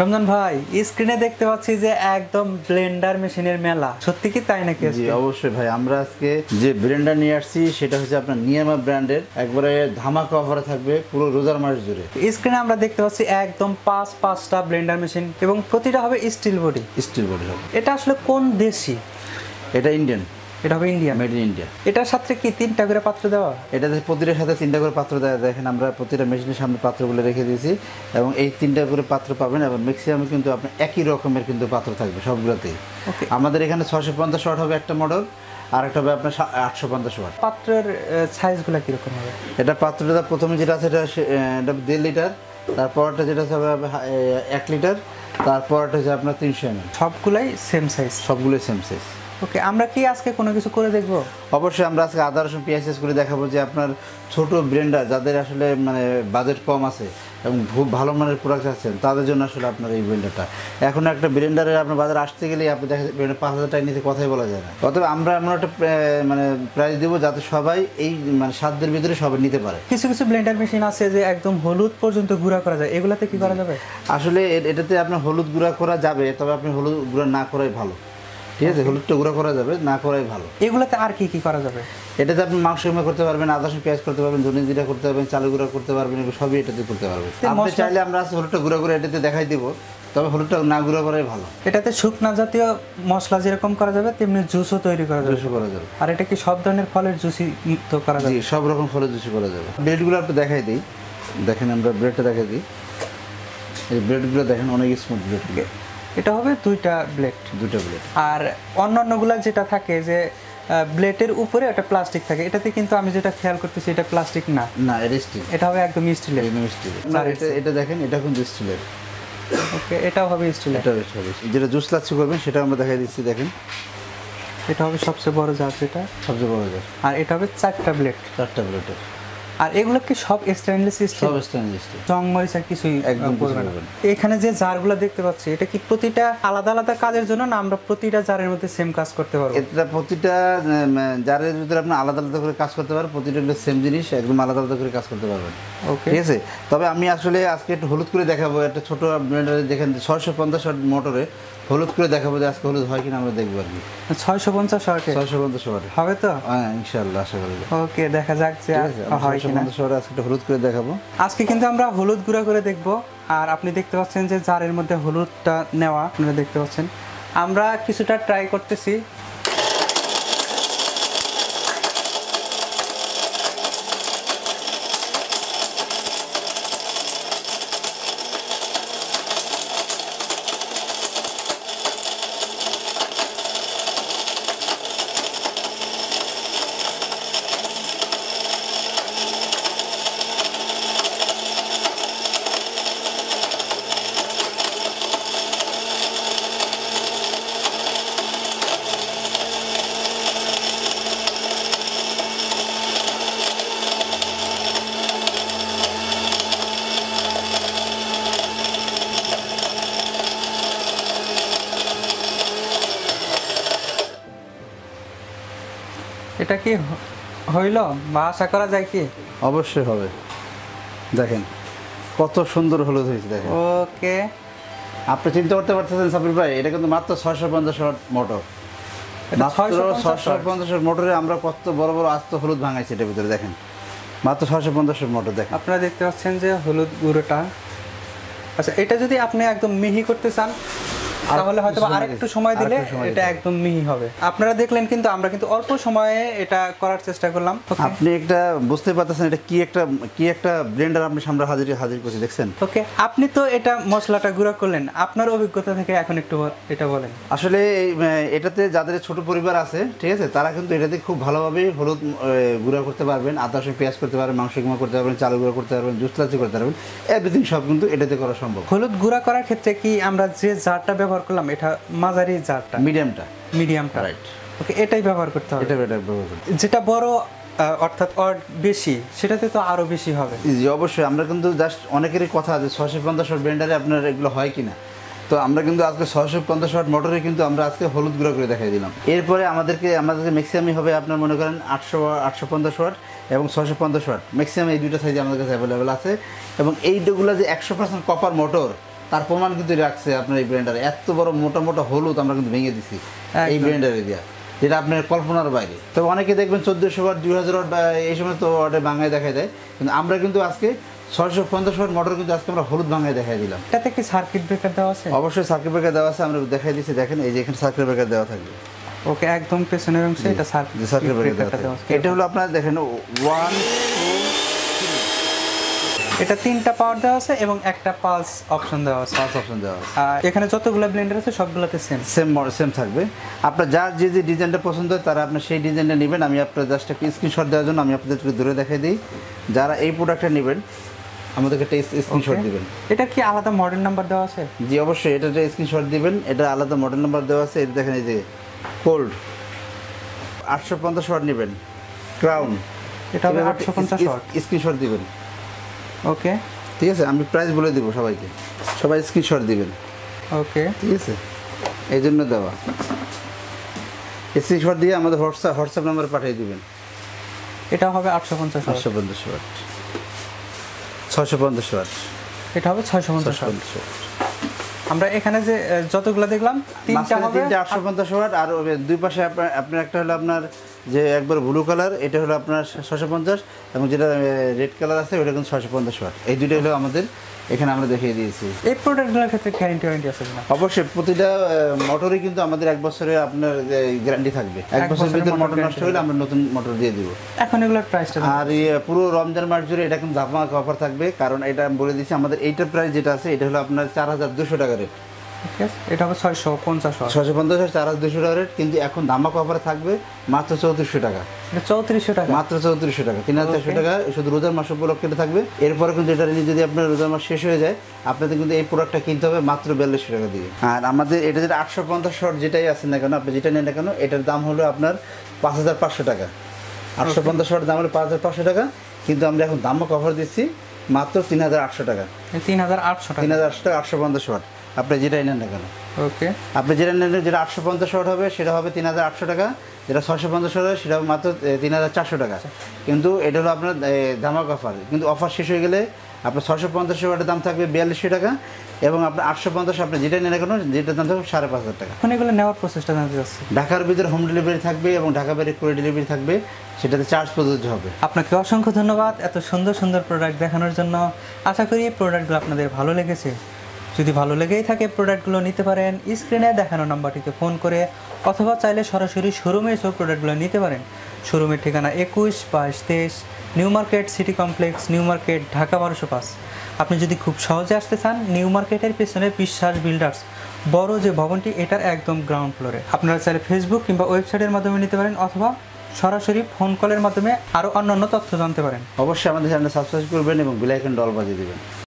রমজান ভাই স্ক্রিনে দেখতে পাচ্ছি যে একদম ব্লেন্ডার মেশিনের মেলা, সত্যি কি তাই নাকি? জি অবশ্যই ভাই, আমরা আজকে যে ব্লেন্ডার নিয়ে আসছি সেটা হচ্ছে আপনার নিয়ামা ব্র্যান্ডের, একবারে ধামাকা অফারে থাকবে পুরো রোজার মাস জুড়ে। স্ক্রিনে আমরা দেখতে পাচ্ছি একদম পাঁচটা ব্লেন্ডার মেশিন এবং প্রতিটা হবে স্টিল বডি হবে। এটা আসলে কোন দেশি? এটা ইন্ডিয়ান। এটা হবে ইন্ডিয়া, মেড ইন ইন্ডিয়া। এটার সাথে কি 3টা করে পাত্র দেওয়া? এটাতে প্রতিটার সাথে 3টা করে পাত্র দেওয়া। দেখেন আমরা প্রতিটা মেশিনের সামনে পাত্রগুলো রেখে দিয়েছি এবং এই 3টা করে পাত্র পাবেন এবং ম্যাক্সিমাম কিন্তু আপনার একই রকমের কিন্তু পাত্র থাকবে সবগুলোতেই। আমাদের এখানে 650 ওয়াট হবে একটা মডেল, আর একটা হবে আপনার 850 ওয়াট। পাত্রের সাইজগুলো কিরকম হবে? এটা পাত্রটা প্রথমে যেটা আছে এটা 1.5 লিটার, তারপরটা যেটা হবে 1 লিটার, তারপরটা হচ্ছে আপনার 300 ml। সবগুলাই সেম সাইজ? সবগুলোই সেম সাইজ। ওকে, আমরা কি আজকে কোনো কিছু করে দেখব? অবশ্যই আমরা আজকে আদা রসুন পেঁয়াজ করে দেখাবো যে আপনার ছোট ব্লেন্ডার যাদের আসলে মানে বাজেট কম আছে এবং খুব ভালো মানের প্রোডাক্ট আছেন তাদের জন্য আসলে আপনার এই ব্লেন্ডারটা। এখন একটা ব্লেন্ডারের আপনার বাজারে আসতে গেলেই আপনি দেখা যাবে 5,000 টাকা নিচে কথাই বলা যায় না। অতএব আমরা এমন একটা মানে প্রাইস দেবো যাতে সবাই এই মানে সাধ্যের ভিতরে সবাই নিতে পারে। কিছু ব্লেন্ডার মেশিন আছে যে একদম হলুদ পর্যন্ত গুঁড়া করা যায়, এগুলাতে কি করা যাবে? আসলে এটাতে আপনার হলুদ গুঁড়া করা যাবে, তবে আপনি হলুদ গুঁড়া না করাই ভালো। ঠিক আছে, হলুদটা গুঁড়া করা যাবে, না করাই ভালো। এগুলাতে আর কি করা যাবে? এটাতে আপনি মাংস গুঁড়া করতে পারবেন, আদা রসুন পেঁয়াজ করতে পারবেন, ধনে জিরা করতে পারবেন, চাল গুঁড়া করতে পারবেন, এগুলো সবই এটাতে করতে পারবেন। আপনি চাইলে আমরা হলুদটা গুঁড়া করে এটাতে দেখাই দিব, তবে হলুদটা না গুঁড়া করাই ভালো। এটাতে শুকনা জাতীয় মশলা যেরকম করা যাবে তেমনি জুসও তৈরি করা যাবে। আর এটা কি সব ধরনের ফলের জুসই তো করা যাবে? সব রকম ফলের জুসই করা যাবে। ব্রেডগুলো আপনি দেখাই দিই, দেখেন আমরা ব্রেডটা দেখাই দিই। এই ব্রেডগুলো দেখেন অনেক স্মুথ ব্রেড। এটা হবে দুইটা ব্লেড। আর অন্যান্যগুলা যেটা থাকে যে ব্লেডের উপরে একটা প্লাস্টিক থাকে, এটাতে কিন্তু আমি যেটা খেয়াল করতেছি এটা প্লাস্টিক না, এটা স্টিল। এটা হবে একদম স্টিলের। এটা দেখেন, এটা কিন্তু স্টিলের। ওকে, এটাও হবে স্টিলের। এটা হবে যেটা জুস লাচ্ছি করবেন সেটা আমরা দেখাই দিচ্ছি। দেখেন এটা হবে সবচেয়ে বড় জার, যেটা সবচেয়ে বড় জার। আর এটা হবে 4টা ব্লেড। আর এগুলো কি সব স্টেনলেস স্টিল? সব স্টেনলেস স্টিল, জং মরিচ আর কিছুই একদম করবে না। এখানে যে জারগুলো দেখতে পাচ্ছি এটা কি প্রতিটা আলাদা আলাদা কাজের জন্য, না আমরা প্রতিটা জারের মধ্যে সেম কাজ করতে পারবো? এটা প্রতিটা জারের ভিতরে আপনি আলাদা আলাদা করে কাজ করতে পারবেন, প্রতিটা সেম জিনিস একদম আলাদা আলাদা করে কাজ করতে পারবেন। ওকে, ঠিক আছে। তবে আমি আসলে আজকে একটু হলুদ করে দেখাবো, একটা ছোট ব্লেন্ডারে দেখেন 650 ওয়াট মোটরে হলুদ করে দেখাবো যে আজকে হলুদ হয় কিনা আমরা দেখবো আর কি। 650 ওয়াটে? 650 ওয়াটে হবে তো? হ্যাঁ ইনশাআল্লাহ, আশা করি। ওকে, দেখা যাক যে হয় কিনা। 650 ওয়াটে আজকে হলুদ করে দেখাবো। আজকে কিন্তু আমরা হলুদ গুঁড়া করে দেখবো। আর আপনি দেখতে পাচ্ছেন যে জারের মধ্যে হলুদটা নেওয়া, আপনারা দেখতে পাচ্ছেন। আমরা কিছুটা ট্রাই করতেছি। এটা কি হইল বা আশা করা যায় কি? অবশ্যই হবে। দেখেন কত সুন্দর হলুদ হয়েছে, দেখেন। ওকে, আপনি চিন্তা করতে পারতেছেন সাবির ভাই, এটা কিন্তু মাত্র 650 ওয়াট মোটর। মাত্র 650 ওয়াট মোটরে আমরা কত বড় বড় আস্ত হলুদ ভাঙাইছি এটার ভিতরে। দেখেন মাত্র 650 ওয়াট মোটর। দেখেন আপনারা দেখতে পাচ্ছেন যে হলুদ গুঁড়োটা। আচ্ছা, এটা যদি আপনি একদম মিহি করতে চান তাহলে হয়তো আরেকটু সময় দিলে এটা একদম মিহি হবে। আপনারা দেখলেন কিন্তু আমরা কিন্তু অল্প সময়ে এটা করার চেষ্টা করলাম। আপনি একটা বুঝতে পারতেছেন এটা কি একটা ব্লেন্ডার আপনি সামনে হাজির করছি, দেখছেন? ওকে, আপনি তো এটা মশলাটা গুঁড়া করলেন, আপনার অভিজ্ঞতা থেকে এখন একটু এটা বলেন। আসলে এটাতে যাদের ছোট পরিবার আছে, ঠিক আছে, তারা কিন্তু এটাতে খুব ভালোভাবে হলুদ গুঁড়া করতে পারবেন, আদা রসুন পেঁয়াজ করতে পারবেন, মাংস গুঁড়া করতে পারবেন, চাল গুঁড়া করতে পারবেন, জুস লাচ্ছি করতে পারবেন, এভরিথিং সব কিন্তু এটাতে করা সম্ভব। হলুদ গুঁড়া করার ক্ষেত্রে কি আমরা যে জারটা ব্যবহার করলাম এটা মাঝারি জারটা? মিডিয়ামটা, রাইট। ওকে, এটাই ব্যবহার করতে হবে। এটা ব্যবহার করতে। যেটা বড় অর্থাৎ বেশি, সেটাতে তো আরো বেশি হবে। জি অবশ্যই। আমরা কিন্তু জাস্ট অনেকেরই কথা আছে 650 ওয়াট ব্লেন্ডারে আপনার এগুলো হয় কিনা, তো আমরা কিন্তু আজকে 650 ওয়াট মোটরে কিন্তু আমরা আজকে হলুদ গুঁড়া করে দেখাই দিলাম। এরপরে আমাদেরকে ম্যাক্সিমামই হবে আপনার মনে করেন 850 ওয়াট এবং 650 ওয়াট, ম্যাক্সিমাম এই দুইটা সাইজে আমাদের কাছে অ্যাভেলেবেল আছে। এবং এইগুলো যে 100% কপার মোটর, তার প্রমাণ কিন্তু রাখছে আপনার এই ব্লেন্ডারে। এত বড় মোটা মোটা হলুদ আমরা কিন্তু ভেঙে দিছি এই ব্লেন্ডারে দিয়া, যেটা আপনার কল্পনার বাইরে। তবে অনেকে দেখবেন 1400 ওয়াট 2000 ওয়াট বা এই সময় তো ওয়াটে ভাঙায় দেখায় দেয়, কিন্তু আমরা কিন্তু আজকে 650 ওয়াট মোটর কিন্তু আজকে আমরা হলুদ ভাঙায় দেখাই দিলাম। এটাতে কি সার্কিট ব্রেকার দেওয়া আছে? অবশ্যই সার্কিট ব্রেকার দেওয়া আছে, আমরা দেখাই দিচ্ছি। দেখেন এই যে এখানে সার্কিট ব্রেকার দেওয়া থাকবে। ওকে, একদম পেছনের অংশে এটা সার্কিট ব্রেকারটা দেওয়া আছে। এটা হলো আপনার দেখেন 1 2 এটা 3টা পাওয়ার দেওয়া আছে এবং একটা পালস অপশন দেওয়া আছে। আর এখানে যতগুলো ব্লেন্ডার আছে সবগুলোতে সেম থাকবে। আপনার যার যে যে ডিজাইনটা পছন্দ হয় তারা আপনার সেই ডিজাইনটা নেবেন। আমি আপনার জাস্ট একটা স্ক্রিনশট দেওয়ার জন্য আমি আপনাদেরকে দূরে দেখাই দিই। যারা এই প্রোডাক্টটা নেবেন আমাদেরকে একটা স্ক্রিনশট দিবেন। এটা কি আলাদা মডেল নাম্বার দেওয়া আছে? জি অবশ্যই, এটা স্ক্রিনশট দিবেন। এটা আলাদা মডেল নাম্বার দেওয়া আছে। এটা দেখেন এই যে কোল্ড 850 ওয়াট নেবেন, ক্রাউন এটা হবে 850 ওয়াট, স্ক্রিনশট দিবেন। ওকে ঠিক আছে, আমি প্রাইস বলে দিব সবাইকে, সবাই স্ক্রিনশট দিবেন। ওকে ঠিক আছে, এই জন্য দেওয়া। স্ক্রিনশট দিয়ে আমাদের হোয়াটসঅ্যাপ নাম্বারে পাঠিয়ে দিবেন। এটা হবে 850 ওয়াট, 650 ওয়াট। এটা হবে 650 ওয়াট। আমরা এখানে যে যতগুলো দেখলাম তিনটা হবে 850 ওয়াট, আর দুই পাশে আপনার একটা হলো আপনার যে একবার ব্লু কালার, এটা হলো আপনার 650, এবং যেটা রেড কালার আছে ওটা কিন্তু 650 ওয়াট। এই দুটো হলো আমাদের এখানে আমরা দেখিয়ে দিয়েছি। এই প্রোডাক্টগুলোর ক্ষেত্রে গ্যারান্টি আছে কিনা? অবশ্যই, প্রতিটা মোটরই কিন্তু আমাদের 1 বছরের আপনার গ্যারান্টি থাকবে। 1 বছরের ভিতরে মোটর নষ্ট হলে আমরা নতুন মোটর দিয়ে দিব। এখন এগুলোর প্রাইসটা আর পুরো রমজান মাস জুড়ে এটা কিন্তু ধামাকা অফার থাকবে, কারণ এটা আমি বলে দিচ্ছি আমাদের এইটার প্রাইস যেটা আছে এটা হলো আপনার 4200 টাকা রেট। এটা হবে 650 ওয়াট, 650 আর 4200 টাকা রেট, কিন্তু এখন ধামাকা অফারে থাকবে মাত্র 3400 টাকা। এটা 3400 টাকা, মাত্র 3400 টাকা, 3400 টাকা শুধু রোজার মাস উপলক্ষে থাকবে। এরপরে কিন্তু এটা নিয়ে যদি আপনার রোজার মাস শেষ হয়ে যায় আপনাদের কিন্তু এই প্রোডাক্টটা কিনতে হবে মাত্র 4200 টাকা দিয়ে। আর আমাদের এটা যেটা 850 ওয়াট যেটাই আছে না কেন, আপনি যেটা নেন না কেন, এটার দাম হলো আপনার 5500 টাকা। 850 ওয়াট দাম হলো 5500 টাকা, কিন্তু আমরা এখন ধামাকা অফার দিচ্ছি মাত্র 3800 টাকা। 3800 টাকা, 3800 টাকা 850 ওয়াট। আপনি যেটাই নেন না কেন, ওকে, আপনি যেটা নেন, যেটা 850 ওয়াট হবে সেটা হবে 3800 টাকা, যেটা 650 ওয়াট হবে সেটা হবে মাত্র 3400 টাকা। কিন্তু এটা হলো আপনার ধামাকা অফার, কিন্তু অফার শেষ হয়ে গেলে আপনার 650 ওয়াটের দাম থাকবে 4200 টাকা, এবং আপনার 850 আপনি যেটাই নেন না কেন যেটার দাম থাকবে 5500 টাকা। এখন এগুলো নেওয়ার প্রসেসটা জানতে চাচ্ছি। ঢাকার ভিতরে হোম ডেলিভারি থাকবে এবং ঢাকা বাইরে কুরিয়ার ডেলিভারি থাকবে, সেটাতে চার্জ প্রযোজ্য হবে। আপনাকে অসংখ্য ধন্যবাদ এত সুন্দর সুন্দর প্রোডাক্ট দেখানোর জন্য। আশা করি এই প্রোডাক্টগুলো আপনাদের ভালো লেগেছে। যদি ভালো লেগেই থাকে প্রোডাক্টগুলো নিতে পারেন স্ক্রিনে দেখানো নাম্বারটিতে ফোন করে, অথবা চাইলে সরাসরি শোরুমে এসেও প্রোডাক্টগুলো নিতে পারেন। শোরুমের ঠিকানা 21, 22, 23 new market city complex, new market, Dhaka 1205। আপনি যদি খুব সহজে আসতে চান, নিউ মার্কেটের পেছনে বিশ্বাস বিল্ডার্স বড় যে ভবনটি, এটার একদম গ্রাউন্ড ফ্লোরে। আপনারা চাইলে ফেসবুক কিংবা ওয়েবসাইটের মাধ্যমে নিতে পারেন, অথবা সরাসরি ফোন কলের মাধ্যমে আরও অন্যান্য তথ্য জানতে পারেন। অবশ্যই আমাদের চ্যানেল সাবস্ক্রাইব করবেন এবং বেল আইকন অল বাজিয়ে দেবেন।